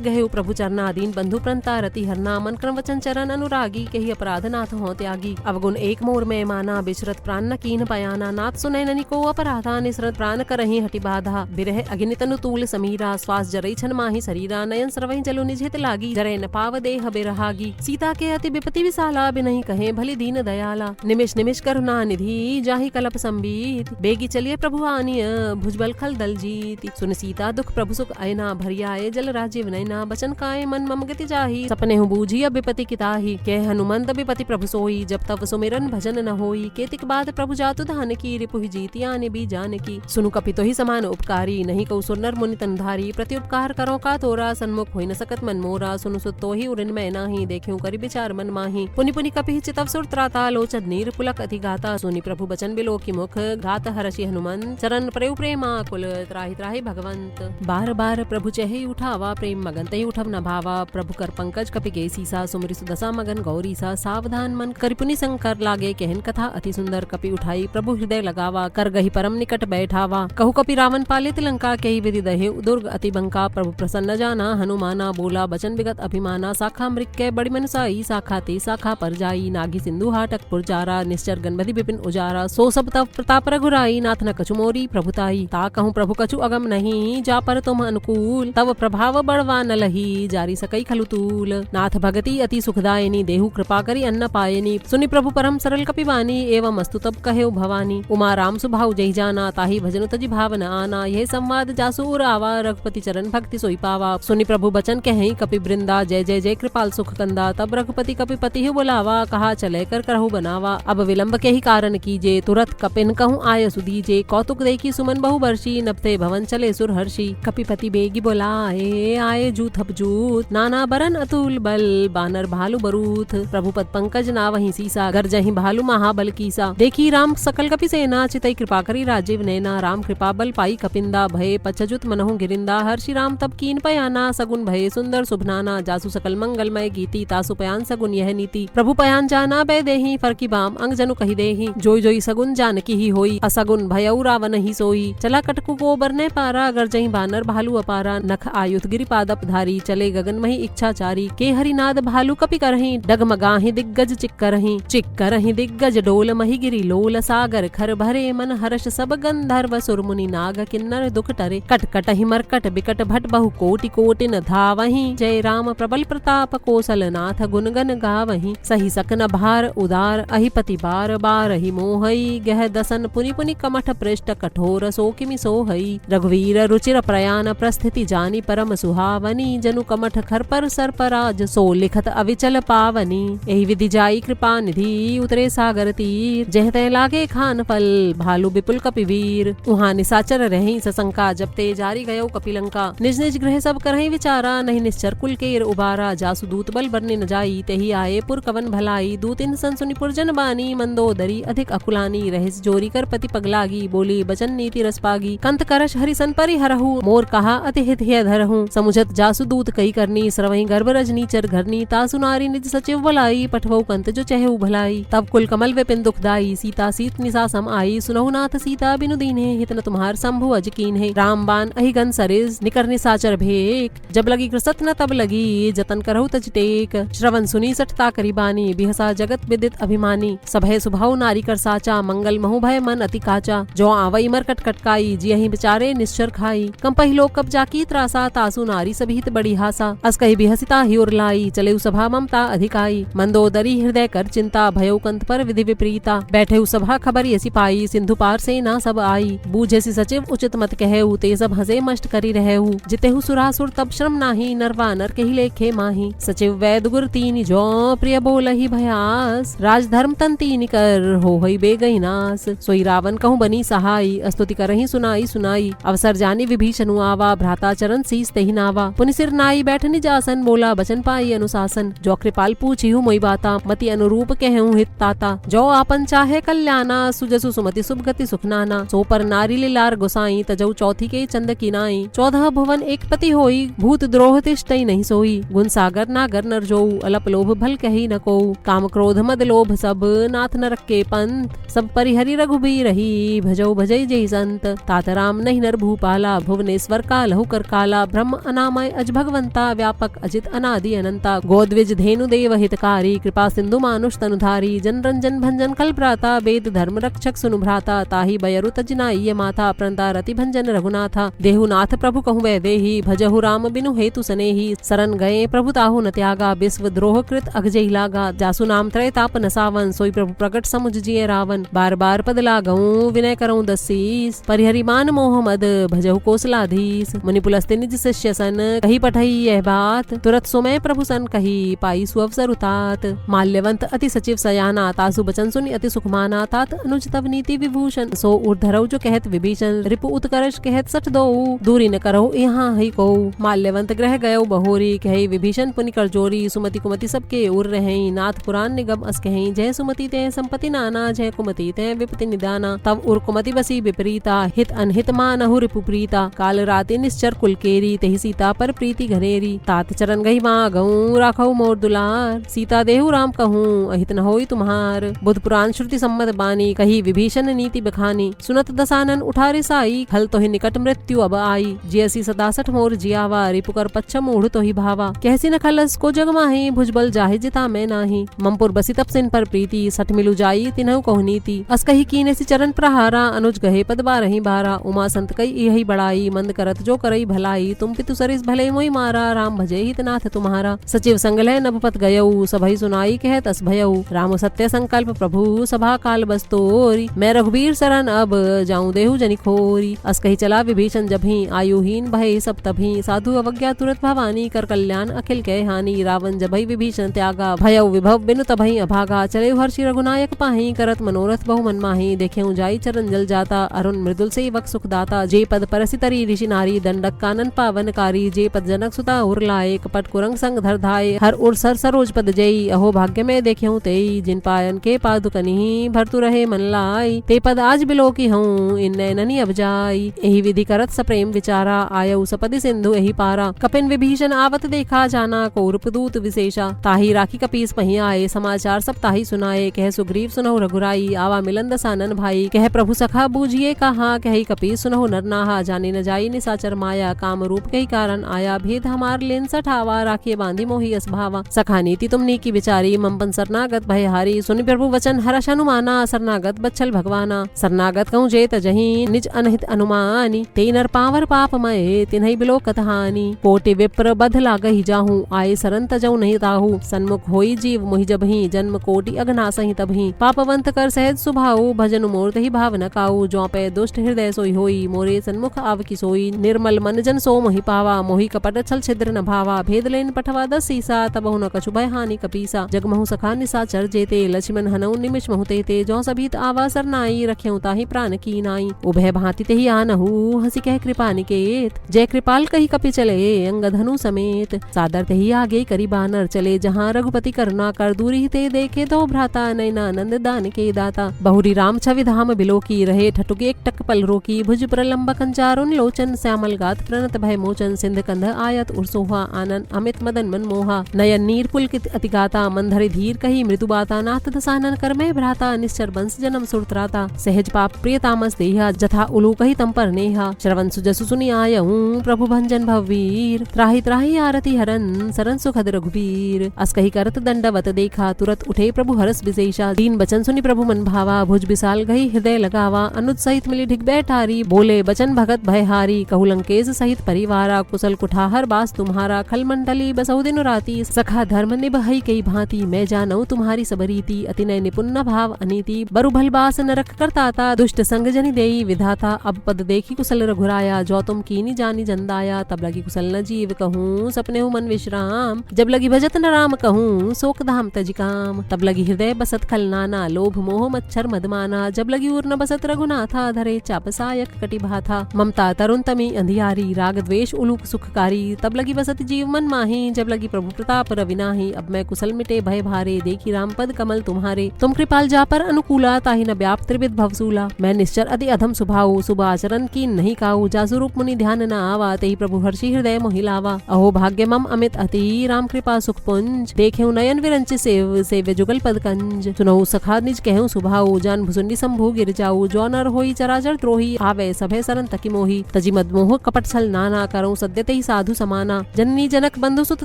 गहे प्रभु चरना दीन बंधु प्रणता रति हरना। मन क्रम वचन चरण अनुरागी कही अपराध नाथ हो त्यागी। अवगुण एक मोर में माना बिचरत प्राण न कीन पयाना। नाथ सुनय ननि को अपराधा निसरत प्राण करहि हटि बाधा। बिरह अग्नि तनु तूल समीरा श्वास जरई छन माहि शरीरा। नयन सरवहि जलु निज हित लागी जरय न पाव देह बिरहागी। सीता के अति विपति विशाला बिनहि कहे भली दीन दयाला। निमिष निमिष करुणा निधि जाहि कलप संबीत। बेगी चलिए प्रभु आनिय भुजबल खल दल जीत। सुन सीता दुख प्रभु सुख अयना भरियाए जल राजीव नयना। बचन काए मन मम गति जाहि सपने हूँ बूझी अब विपति किताहि। कह हनुमंत विपति प्रभु सोई जब तब सुमिरन भजन न होई। केतिक बाद प्रभु जातु धान की रिपु जीतिया भी जान की। सुनु कपितो ही समान उपकारी नहीं कौ सुर नर मुनि तनधारी। प्रति उपकार करो का तोरा सन्मुख होई न सकत मन मोरा। सुनु सुत तो ही उड़न मैं नाही देखूं करि विचार मन माही। पुनि पुनि कपि चितव सुर त्राता लोचन नीर पुलक अति गाता। सुनि प्रभु बचन बिलो की मुख गात हर्षि हनुमंत। चरण प्रेउ प्रेमा कुल त्राहि त्राहि भगवंत। बार बार प्रभु चहि उठावा प्रेम मगन तहि उठव न भावा। प्रभु कर पंकज कपि के सीसा सुमरि सुदशा मगन गौरी सा। सावधान मन करि पुनि शंकर लागे कहन कथा अति सुंदर। कपि उठाई प्रभु हृदय लगावा कर गही परम निकट बैठावा। कहु कपि रावण पालित लंका कही विधि दहे दुर्ग अति बंका। प्रभु प्रसन्न जाना हनुमाना बोला बचन विगत अभिमाना। शाखा मृग के बड़ी मनसाई शाखा ते शाखा पर जाई। नागी सिंधु हाटक पुरजारा निश्चर गणपति विपिन उजारा। सो सब तब प्रताप रघुराई नाथ न कछु मोरी प्रभुताई। ता कहूँ प्रभु कछु अगम नहीं जा पर तुम अनुकूल। तब प्रभाव बड़वा न लही जारी सकई खलु तूल। नाथ भगति अति सुखदायनी देहु कृपा करी अन्न पायनी। सुनि प्रभु परम सरल कपिवानी एवं अस्तु तब कहे भवानी। उमा राम सुभाव जय जाना ताहि भजन तजि भावन आना। यह संवाद जासूर आवा रघुपति चरण भक्ति सोई पावा। सुनि प्रभु बचन कहें कपि वृंदा जय जय जय कृपाल सुख कंदा। तब रघुपति कपिपति ही बुलावा कहा चले कर करहु बनावा। अब विलंब के ही कारण कीजे तुरत कपिन कहूँ आय सुदीजे। कौतुक देखी सुमन बहु वर्षी नभते भवन चले सुर हर्षि। कपिपति बेगी बोलाए आए जूथ जूथ नाना बरन अतुल बल। बानर भालु बरूथ प्रभु पद पंकज ना वहीं सीसा। गर जहीं भालु महाबल कीसा। देखी राम सकल कपि सेना चितई कृपा करी राजीव नैना। राम कृपा बल पाई कपिंदा भय पछजुत मनहु गिरिंदा। हर्षि राम तब कीन पयाना सगुन भय सुंदर सुभनाना। जासु सकल मंगलमय गीति तासु पयान सगुन यह नीति। प्रभु पयान जाना बै देहि फरकी बाम अंग जनु कहि देहि। जोई जोई सगुन जानकी ही होई असगुन भयउ रावण ही सोई। चला कटकु को बरने पारा गर जहीं बानर भालु अपारा। नख आयुध गिरि पादप धारी चले गगन मही इच्छाचारी। के हरिनाद भालु कपि करहि डगमगाहि दिग्गज चिक्करहि। चिक्करहि दिग्गज डोल मही गिरि लोल सागर खर भरे। मन हर्ष सब गंधर्व सुर मुनि नाग किन्नर दुख टरे। कट कटहि मरकट बिकट भट बहु कोटि कोटिन धावहि। जय राम प्रबल प्रताप कौशल नाथ गुण गन गावहि। सही सकन भार उदार अहिपति बार बार ही मोहई। गह दसन पुनि पुनि कमठ पृष्ठ कठोर सो किमि सोहई। रघुवीर रुचिर प्रयाण प्रस्थिति जानी परम सुहावनी। जनु कमठ खर पर सर पराज सो लिखत अविचल पावनी। एहि विधि जाई कृपा निधि उतरे सागर तीर। जह तै लागे खान फल भालु विपुल कपिवीर। उहाँ निसाचर रहि सशंका जब ते जारी गयो कपिलंका। निज निज गृह सब करहि विचारा नहीं निश्चर कुल केर उबारा। जासु दूत बल बरने न जाई तेहि आए पुर कवन भलाई। दूतिन सन सुनि पुरजन बानी मंदोदरी अधिक अकुलानी। रहिस जोरी कर पति पगलागी बोली बचन नीति रस पागी। कंत करश हरिसन परिहरहु मोर कहा अति हित हिय धरहु। समुझत जासु दूत कई करनी सरवहि गर्भ रजनी चर घरनी। तासु नारी निज सचिव बुलाई पठवऊ कंत जो चहु भलाई। तब कुल कमल विपिन दुखदाई सीता सीत निसा सम आई। सुनहु नाथ सीता बिनु दीन्हे हित न तुम्हार शंभु अज कीन्हे। राम बाण अहिगन सरिस निकर निसाचर भेक। जब लगी कृसत न तब लगी जतन करहु तज टेक। श्रवण सुनी सठता करी बानी बिहसा जगत विदित अभिमानी। सभय सुभाव नारी कर साचा मंगल महु भय मन अति काचा। जो आवई मरकट कटकाई जियहि बिचारे निश्चर खाई। कंपहि लोक कब जाकी त्रासा तासु नारी सभित बड़ी हासा। अस कहि बिहसिता ही उरलाई चले सभा ममता अधिकाई। मंदोदरी हृदय कर चिंता भयो कंत पर विधि विपरीता। बैठे सभा खबर यसी पाई सिंधु पार से ना सब आई। बूझेसी सचिव उचित मत कहेऊ ते सब हंसे मष्ट करी रहेऊ। जितेहु सुरासुर तब श्रम नाही नरवा नर के ही लेखे माही। सचिव वैद गुर तीन जो प्रिय बोलहि भयास। राज धर्म तन तीन कर होहई बेगहि नास। सोई रावण कहूँ बनी सहाई स्तुति करहि सुनाई सुनाई। अवसर जानी विभीषणु आवा नावा, भ्राता चरण शीस तेहि नावा। पुनि सिर नाई बैठनि जासन, बोला बचन पाई अनुशासन। जो कृपाल पूछी हूँ मोई बाता, मति अनुरूप कहूँ हित ताता। जो आपन चाहे कल्याणा, सुजसु सुमति सुभगति सुख नाना। सो पर नारी लीलार गोसाई, तजऊ चौथी के चंद कीनाई। 14 भुवन एक पति होई, भूत द्रोह तिष्ठई नहीं सोई। गुण सागर नागर नर जोऊ, अलप लोभ भल कही न कोऊ। काम क्रोध मद लोभ सब, नाथ नरक के पंथ। सब परिहरि रघुबीर रही, भजऊ भजई जय संत। तात राम नहीं नर भूपाला, भुवनेश्वर का लहु कर काला। ब्रह्म अनामय अज भगवंता, व्यापक अजित अनादि अनंता। गोद्विज धेनु देव हितकारी, कृपा सिंधु मानुष तनुधारी। जन रंजन भंजन कल भ्राता, वेद धर्म रक्षक सुनु भ्राता। ताहि बयरु तजनाई माथा, प्रणता रति भंजन रघुनाथा। देहुनाथ प्रभु कहूँ वै देही, भजहु राम बिनु हेतु सनेही। शरण गए प्रभु ताहु न त्यागा, विश्व द्रोह कृत अगजई लागा। जासु नाम त्रय ताप न सावन, सोई प्रभु प्रकट समुझ जिए रावण। बार बार पद लागऊं, विनय करऊं दसीस। परिहरि मान मोह मद, भजहु कोसलाधीस। मुनि पुलस्ते निज शिष्य सन, कही पठई यह बात। तुरत सुमय प्रभु सन कही, पाई सुअवसर उतात। माल्यवंत अति सचिव सयाना, तासु बचन सुनि अति सुख माना। तात अनुज तव नीति विभूषण, सो ऊर्धरऊ जो कहत विभीषण। रिपु उत्कर्ष कहत सठ दोऊ, दूरी न करहु यहाँ ही को। माल्यवंत ग्रह गयो बहोरी, कहे विभीषण पुनि कर जोरी। सुमति कुमति सबके उर रहें, नाथ पुराण निगम अस कहें। जय सुमति ते संपत्ति नाना, जय कुमति ते विपत्ति निदाना। तब उर कुमति बसी विपरीता, हित अनहित मानहु रिपु प्रीता। काल राति निश्चर कुल केरी, तेहि सीता पर प्रीति घनेरी। तात चरण गई माँ गऊं, राखऊ मोर दुलार। सीता देहु राम कहूँ, अहित न होई तुम्हार। बुध पुराण श्रुति सम्मत बानी, कही विभीषण नीति बखानी। सुनत दसानन उठारे साई, खल तोहि निकट मृत्यु अब आई। जियसी सदा सठ मोर जियावा, रिपुकर पच्छम ऊढ़ तोहि भावा। कहसी न खलस को जग माही, भुजबल जाहि जिता मैं नाही। ममपुर बसी तप सिन पर प्रीति, सठ मिलु जाई तिन्हु कहु नीति। अस कही कीने सी चरण प्रहारा, अनुज गहे पद बारहि बारा। उमा संत कई यही बड़ाई, मंद करत जो करई भलाई। तुम पितु सरिस भले मोहि मारा, राम भजे हितनाथ तुम्हारा। सचिव संग लय नभपत गयऊ, सभई सुनाई कहत अस भयऊ। राम सत्य संकल्प प्रभु, सभा काल बस्तोरी। मैं रघुबीर शरण अब, जाऊं देहु जनि खोरी। अस कही चला विभीषण जभी, आयुहीन भय सब तभी। साधु अवज्ञा तुरत भवानी, कर कल्याण अखिल कह हानि। रावण जभई विभीषण त्यागा, भयऊ विभव बिनु तभई अभागा। चले हर्षि रघुनायक पाहि, करत मनोरथ बहु मन माहि। देखेऊ जाई चरण जल जाता, अरुण मृदुल सेवक सुखदाता। जे पद परसि तरी ऋषि नारी, दंडक कानन पावनकारी। जे पद जनक सुता उर लाए, कपट कुरंग संग धर धाय। हर उर सर सरोज पद जई, अहो भाग्य में देखेऊ तेई। जिन पायन के पादुकनि, भरतु रहे मन लाई। ते पद आज बिलो की हूँ, इन नैननि अब जाई। एहि विधि करत सप्रेम विचारा, आयऊ सपदि सिंधु एहि पारा। कपिन विभीषण आवत देखा जाना, कौरप दूत विशेषा। ताहि राखी कपीस पहि आए, समाचार सब ताहि सुनाए। कह सुग्रीव सुनहु रघुराई, आवा मिलन दसानन भाई। कह प्रभु सखा बूझिए कहा, कही कपीस सुनहु नर नाहा। जाने न जाई निसाचर माया, काम रूप कही कारण आया। भेद हमार लेन सठावा, राखिए बांधी मोहि अस भावा। सखा नीति तुमनी की विचारी, ममपन शरणागत भयहारी। सुनि प्रभु वचन हर्ष अनुमाना, शरणागत बच्छल भगवाना। शरणागत कहूँ जेत जहीं, निज अनहित अनुमानी। ते नर पावर पापमय, तिन्हई बिलो कतहानी। कोटि विप्र बध लागहि जाहूँ, आए सरन तजऊ नहीं ताहू। सन्मुख होई जीव मोहि जबहि, जन्म कोटि अघनासहि तबहि। पापवंत कर सहज सुभाऊ, भजन मोर तहि भाव न काऊ। ज्यों पे दुष्ट हृदय सोई होई, मोरे सन्मुख आव की सोई। निर्मल मन जन सो मोहि पावा, मोहि कपट छल छिद्र न भावा। भेद लेन पठवा दस सीसा, तबहु न कछु भय हानि कपीसा। जगमहु सखा निसाचर जेते, लक्ष्मण हनऊ निमिष महु तेते। ज्यों सभीत आवा सरनाई, रख्यऊ ताहि प्राण की नाई। उभय भांति तेहि आनहु, हंसी कह कृपा निकेत। जय कृपाल कही कपि चले, अंग धनु समेत। सादर तेहि आगे करी बानर, चले जहाँ रघुपति करुणा कर। दूरी ते देखे दो भ्राता, नयनानंद दान के दाता। बहुरी राम छवि धाम बिलो की, रहे ठठुक एक टक पल रोकी। भुज प्रलंब कंचारुन लोचन, श्यामल गात प्रणत भय मोचन। सिंध कंध आयत उर्सोहा, आनन अमित मदन मन मोहा। नयन नीर पुलकित अति गाता, मंधरे धीर कही मृदु बाता। नाथ दसानन कर मैं भ्राता, निश्चर बंस जन्म सुरत्राता। सहज पाप प्रिय तामस देहा, जथा उलू कही तम पर नेहा। श्रवण सुजसु सुनि आयहूँ, प्रभु भंजन भववीर। त्राहि त्राहि आरती हरन, सरन सुखद रघुबीर। अस कही करत दंडवत देखा, तुरत उठे प्रभु हरस विशेषा। दीन बचन सुनि प्रभु मन भावा, भुज विशाल गई हृदय लगावा। अनुज सहित मिली ढिग बैठारी, बोले बचन भगत भयहारी। कहु लंकेश सहित परिवारा, कुशल कुठाहर बास तुम्हारा। खल मंडली बसहु दिन राती, सखा धर्म निभई कई भांति। मैं जानऊ तुम्हारी सब रीति, अति नय निपुण भाव अनीति। बरु भल बास नरक करताता, दुष्ट संग जनि देई विधाता। अब पद देखी कुशल रघुराया, जो तुम कीनी जानी जंदाया। तब लगी कुशल न जीव कहूँ, सपने हो मन विश्राम। जब लगी भजत न राम कहूँ, शोक धाम तज काम। तब लगी हृदय बसत खल नाना, लोभ मोह मच्छर मदमाना। जब लगी उर न बसत रघुनाथा, धरे चाप सायक कटि भाथा। ममता तरुण तमी भई अंधियारी, राग द्वेष उलूक सुखकारी। तब लगी बसत जीव मन माही, जब लगी प्रभु प्रताप रविनाही। अब मैं कुशल मिटे भय भारे, देखी राम पद कमल तुम्हारे। तुम कृपाल जा पर अनुकूला, ताहि न व्याप त्रिविध भवसूला। मैं निश्चर अति अधम सुभाऊ, शुभ आचरण की नहीं काऊ। जासु रूप मुनि ध्यान न आवा, तेहि प्रभु हर्षि हृदय मोहिलावा। अहो भाग्य मम अमित अति, राम कृपा सुख पुंज। देखेऊ नयन विरंच सेव, सेव्य जुगल पद कंज। सुनहु सखा निज कहूँ सुभाऊ, जान भुसुंडी संभू गिर जाऊ। जो नर होई चराचर द्रोही, आवे सभय सरन तकी मोही। तजी मदमोह कपट छल नाना, करऊँ सद्यते ही साधु समाना। जननी जनक बंधु सुत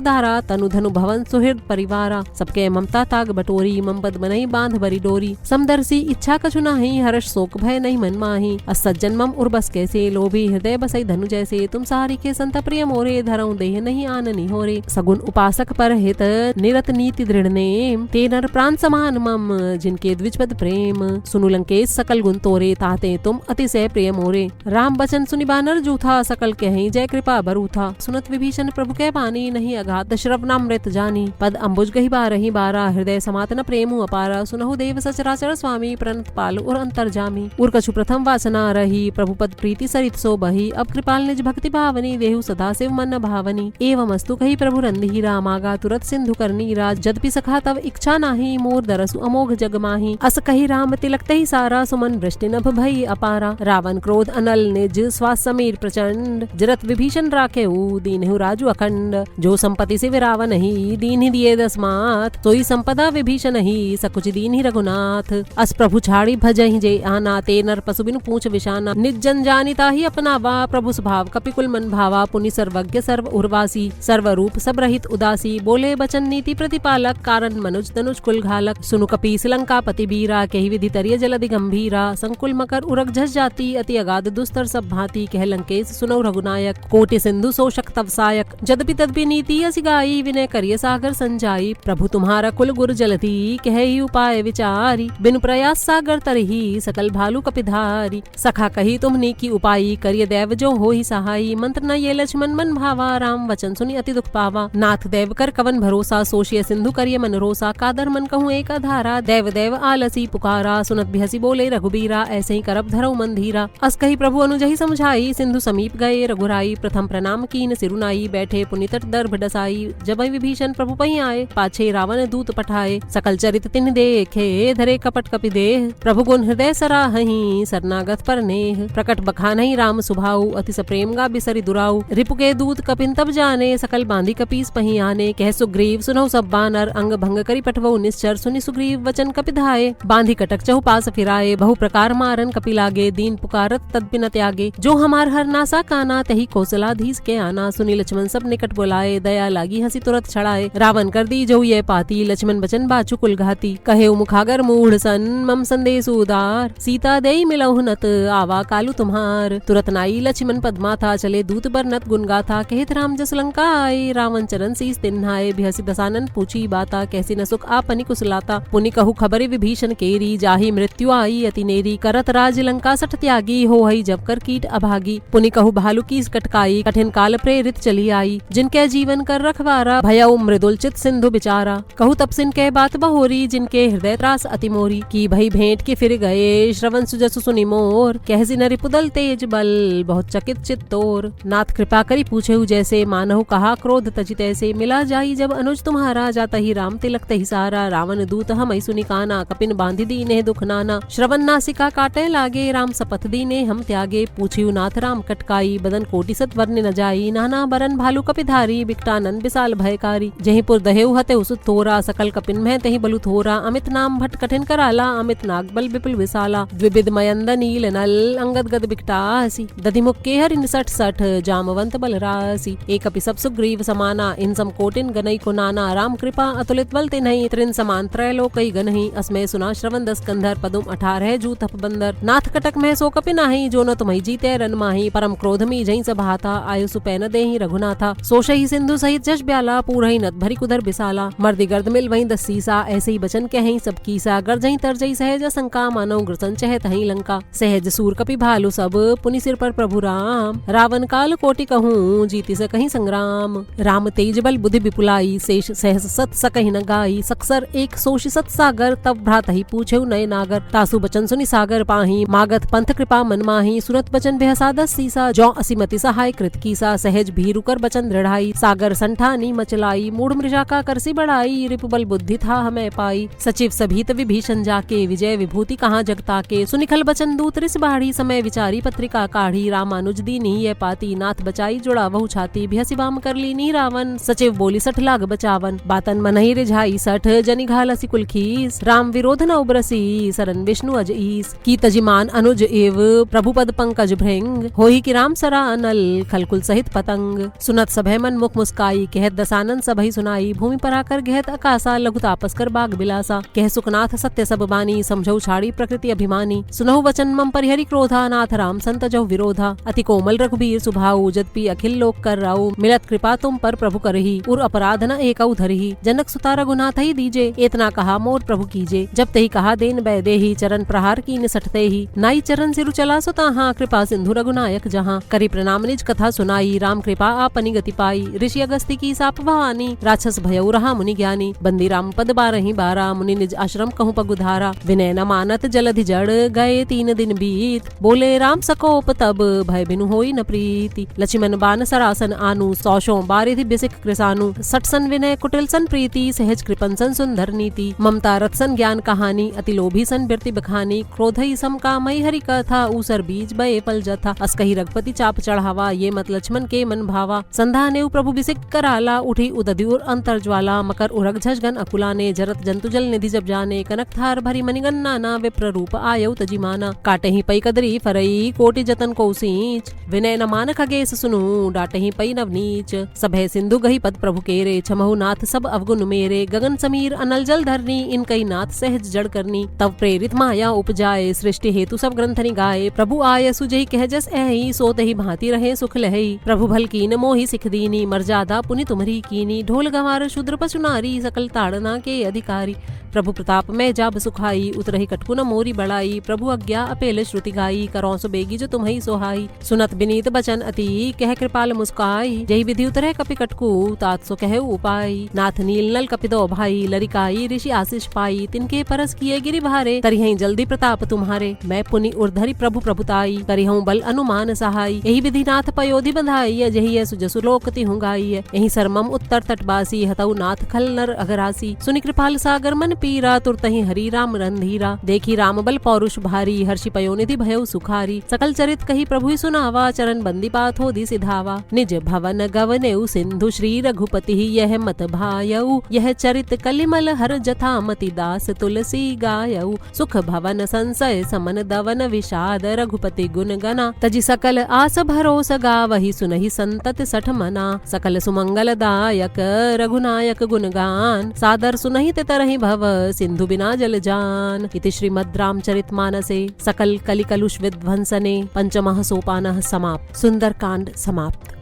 धारा, तनु धनु भवन सुहृद परिवारा। सबके ममता ताग बटोरी, मम पद मनहि बांध बरी डोरी। समदर्शी इच्छा कछु नाही, हर्ष शोक भय नहीं मन माही। असज्जन मम उर्बस कैसे, लोभी हृदय बसई धनु जैसे। तुम सारी के संत प्रिय मोरे, धरऊँ देह नहीं आननी होरे। सगुन उपासक पर हित, निरत नीति दृढ़ नेम। ते नर प्राण समान मम, जिनके द्विजपद प्रेम। सुनु लंकेश सकल गुण तोरे, ताते तुम अतिशय प्रिय मोरे। राम बचन सुनि बानर जूथा, सकल कहीं जय कृपा बरूथा। सुनत विभीषण प्रभु के बानी, नहीं अगाध श्रवणामृत जानी। पद अम्बुज गही बारही बारा, हृदय समातन प्रेमु अपारा। सुनहु देव सचराचर स्वामी, प्रणत पाल और अंतर्जामी। उर कछु प्रथम वासना रही, प्रभु पद प्रीति सरित सो बही। अब कृपाल निज भक्ति भावनी, देहु सदा शिव मन भावनी। एवं अस्तु कही प्रभु रंधीरा, मागा तुरत सिंधु करनीरा। जदपि सखा तब इच्छा नाही, मोर दरसु अमोघ जग माही। अस कही राम तिलक तही सारा, सुमन वृष्टि नभ भई अपारा। रावण क्रोध अनल निज, श्वास समीर प्रचंड। जरत विभीषण राखेऊ, दीनहु राजु अखंड। जो संपत्ति से विरावन ही, दीन ही दिए दसमात। सोई संपदा विभीषण ही, सकुच दीन ही रघुनाथ। अस प्रभु छाड़ी भजहि जे आना, ते नर पशु बिनु पूछ विशाना। निज जन जानिता ही अपनावा, प्रभु स्वभाव कपिकुल मन भावा। पुनि सर्वज्ञ सर्व उर्वासी, सर्वरूप सब रहित उदासी। बोले बचन नीति प्रतिपालक, कारण मनुज तनुज कुल घालक। सुनु कपीस लंका पति बीरा, कही विधि तरिय जलधि गंभीरा। संकुल मकर उरग झस जाती, अति अगाध दुस्तर सब भांति। कह लंकेश सुनौ रघुनायक, कोटि सिंधु शोषक तव सायक। जदपि तदपि नीति असी गाई, विनय करिय सागर संजाई। प्रभु तुम्हारा कुल गुर जलती, कहि उपाय विचारी। बिनु प्रयास सागर तरही, सकल भालू कपिधारी। सखा कही तुमने की उपाई, करिय दैव जो हो ही सहाई। मंत्र न ये लक्ष्मण मन भावा, राम वचन सुनि अति दुख पावा। नाथ देव कर कवन भरोसा, सोशिय सिंधु करिय मन रोसा। कादर मन कहूँ एक आधारा, देव देव आलसी पुकारा। सुनत बिहसी बोले रघुबीरा, ऐसे ही करब धरऊ मन धीरा। अस कही प्रभु अनुजहि समझाई, सिंधु समीप गए रघुराई। प्रथम प्रणाम कीन सिरुनाई, बैठे पुनि तट दर्भ डसाई। जब विभीषण प्रभु पही आए, पाछे रावण दूत पठाए। सकल चरित तिन देखे, धरे कपट कपि देह। प्रभु गुण हृदय सराहहि, शरणागत पर नेह। प्रकट बखानहि राम सुभाऊ, अति सप्रेम गा बिसरि दुराऊ। रिपु के दूत कपिन तब जाने, सकल बांधी कपीस पही आने। कह सुग्रीव सुनहु सब बानर, अंग भंग करि पठवऊ निश्चर। सुनि सुग्रीव वचन कपि धाये, बांधी कटक चहु पास फिराए। बहु प्रकार मारन कपि लागे, दीन पुकारत तदपि न त्यागे। जो हमार हर नासा काना, तही कौशलाधीश के आना। सुनि लक्ष्मण सब निकट बुलाए, दया लागी हंसी तुरत छड़ाए। रावण कर दी जो ये पाती, लक्ष्मण बचन बाचु कुल घाती। कहे मुखागर मूढ़ सन, मम संदेश उदार। सीता देई मिलहु नत, आवा कालु तुम्हार। तुरत नाई लक्ष्मण पद्मा था, चले दूत बरनत गुण गाथा। कहत राम जस लंका आए, रावण चरण शीस तिन्हाए। बिहसी दसानन पूछी बाता, कैसी न सुख आपनि कुशलाता। पुनि कहु खबरि विभीषण केरी, जाहि मृत्यु आई अति नेरी। करत राज लंका सठ त्यागी, होहई जब कर कीट अभागी। पुनि कहु भालु की कटकाई, कठिन काल प्रेरित चली आई। जिनके जीवन कर रखवारा, भयउ मृदुल चित सिंधु बिचारा। कहु तब सिन कह बात बहोरी, जिनके हृदय त्रास अति मोरी। की भई भेंट के फिर गए, श्रवण सुजसु सुनि मोर। कहसी नरि पुदल तेज बल, बहुत चकित चित तोर। नाथ कृपा करी पूछेहु जैसे, मानहु कहा क्रोध तजि तैसे। मिला जाई जब अनुज तुम्हारा, जाता ही राम तिलक तही सारा। रावण दूत हमई सुनि काना, कपिन बांधि दीने दुख नाना। श्रवण नासिका काटे लागे, राम सपथ दीने हम त्यागे। पूछियु नाथ राम कटकाई, बदन कोटि सत वर्ण न जाई। नाना बरन भालू कपिधारी, बिकटानन विशाल भयकारी। जहि पुर दहेउ हते उसुत थोरा, सकल कपिन में तहि बलु थोरा। अमित नाम भट कठिन कराला, अमित नाग बल विपुल विशाला। द्विविध मयंद नील नल, अंगद गद बिकटासी। दधि मुख के हरि निसठ सठ, जामवंत बल रासी। एक अपि सब सुग्रीव समाना, इन सम कोटिन गनई को नाना। राम कृपा अतुलित बल तिन्हि, त्रिन समान त्रैलोकई गनहि। अस्मय सुना श्रवण दस कंधर, पदुम 18 जूत अप बंदर। नाथ कटक में सो कपि नाही, जो न तुम्हि जीते रन माही। परम क्रोध मी जई सभाता, आयु सुपैन देहि रघुनाथा। सोशहि सिंधु सहित जश ब्याला, पूरहि नत भरी कुदर बिसाला। मर्दि गर्द मिल वहीं 10 सीसा, ऐसे ही बचन कहहीं सब कीसा। गर्जहीं तरजई सहज शंका, मानव ग्रसन चहत हहीं लंका। सहज सूर कपि भालु सब, पुनि सिर पर प्रभु राम। रावण काल कोटि कहूँ, जीति से कहीं संग्राम। राम तेज बल बुद्धि विपुलाई, शेष सहस सत सकहि न गाई। सक्सर एक सोषि सत सागर, तब भ्रातहि पूछेउ नय नागर। तासु बचन सुनि सागर पाही, मागत पंथ कृपा मन माही। सुनत बचन बेहसा 10 सीसा, सा जौ असीमति सहाय कृत कीसा सहज भी रुकर बचन दृढ़ाई सागर संठानी मचलाई मूढ़ मृषा का करसी बढ़ाई रिपुबल बुद्धि था हमें पाई सचिव सभीत विभीषण जाके विजय विभूति कहाँ जगता के सुनिखल बचन दूत रिस बाढ़ी समय विचारी पत्रिका काढ़ी रामानुज दीनी ये पाती नाथ बचाई जुड़ा बहु छाती भिहसी बाम कर ली नी रावण सचिव बोली सठ लाग बचावन बातन मनहि रिझाई सठ जनि घालसी कुलखीस राम विरोध न उबरसी सरन विष्णु अज ईस की तजिमान अनुज एव प्रभु पद पंकज भृंग होही कि राम सरा अनल खलकुल सहित पतंग सुनत सभय मन मुख मुस्काई कहत दसानन सभई सुनाई भूमि पर आकर गहत अकासा लघु तापस कर बाग बिलासा कह सुखनाथ सत्य सब बानी समझौ छाड़ी प्रकृति अभिमानी सुनहु वचन मम परिहरि क्रोधा नाथ राम संत जौ विरोधा अति कोमल रघुबीर सुभाऊ जदपि अखिल लोक कर राऊ मिलत कृपा तुम पर प्रभु करही उर अपराध न एकऊ धरही जनक सुता रघुनाथ ही दीजे इतना कहा मोर प्रभु कीजे जब तही कहा देन बैदेही चरण प्रहार की निसटते ही नाई चरण सिरु चला सुता कृपा सिंधु रघुनायक जहाँ करी प्रणाम निज कथा सुनाई राम कृपा आपनी गति पाई ऋषि अगस्ती की साप भवानी राक्षस भयउ रहा मुनि ज्ञानी बंदी राम पद बारही बारा मुनि निज आश्रम कहूँ पगुधारा विनय न मानत जलधि जड़ गए 3 दिन बीत बोले राम सकोप तब भय बिनु होई न प्रीति लक्ष्मण बान सरासन आनु सौशों बारिधि बिसिक कृसानु सटसन विनय कुटिल सन प्रीति सहज कृपन सन सुंदर नीति ममता रत्सन ज्ञान कहानी अति लोभी सन बिरति बखानी क्रोधई सम कामई हरि कथा ऊसर बीज बये पल जथा अस्कही रघुपति चाप चढ़ावा ये मत लक्ष्मण के मन भावा संधा ने प्रभु बिसिक कराला उठी उदधिउर अंतर ज्वाला मकर उरग झजगन अकुलाने जरत जंतु जल निधि जब जाने कनक थार भरी मणिगन्ना ना विप्र रूप आयौ तजिमाना काटे ही पई कदरी फरई कोटि जतन को सींच विनय न मान खगेश सुनु डाटे ही पई नवनीच सभय सिंधु गही पद प्रभु केरे छमहु नाथ सब अवगुण मेरे गगन समीर अनल जल धरनी इन कई नाथ सहज जड़ करनी तब प्रेरित माया उपजाए सृष्टि हेतु सब ग्रंथनि गाए प्रभु आय सुजहि कह जस ऐहि सोत ही भांति रहे सुख लहई प्रभु भल कीन मोहि सिख दीनी मर्यादा पुनि तुम्हरी कीनी ढोल गंवार शूद्र पशु नारी सकल ताड़ना के अधिकारी प्रभु प्रताप में जाब सुखाई उतरही कटकु न मोरी बड़ाई प्रभु आज्ञा अपेल श्रुति गाई करौ सो बेगी जो तुम्हई सोहाई सुनत विनीत बचन अति कह कृपाल मुस्काई जही विधि उतरह कपि कटकु तात सो कहे उपाई नाथ नील नल कपिदो भाई लरिकाई ऋषि आशीष पाई तिनके परस किए गिरि भारे तरिहै जल्दी प्रताप तुम्हारे मैं पुनि उर्धरि प्रभु प्रभुताई करिहूं बल अनुमान सहाई यही विधि नाथ पयोधि बंधाई जही सुजसु लोकति हुंगाई यही सरमम उत्तर तटबासी हतौ नाथ खल नर अगरासी सुनि कृपाल सागर मन पीरा तुरतहि हरि राम रंधीरा देखी राम बल पौरुष भारी हर्षि पयोनिधि भयउ सुखारी सकल चरित कही प्रभु सुनावा चरण बंदी बात होदी सिधावा निज भवन गवनेउ सिंधु श्री रघुपति यह मत भायउ यह चरित कलिमल हर जथा मति दास तुलसी गायउ सुख भवन संशय समन दवन विषाद रघुपति गुण गना तजि सकल आस भरोस गावहि सुनहि संतत सठ मना सकल सुमंगल दायक रघुनायक गुणगान सादर सुनहि ते तरहि भव सिंधु बिना जल जान इति श्रीमद् रामचरितमानसे सकल कलि कलुष विध्वंसने पंचमः सोपानः समाप्त सुंदरकांड समाप्त।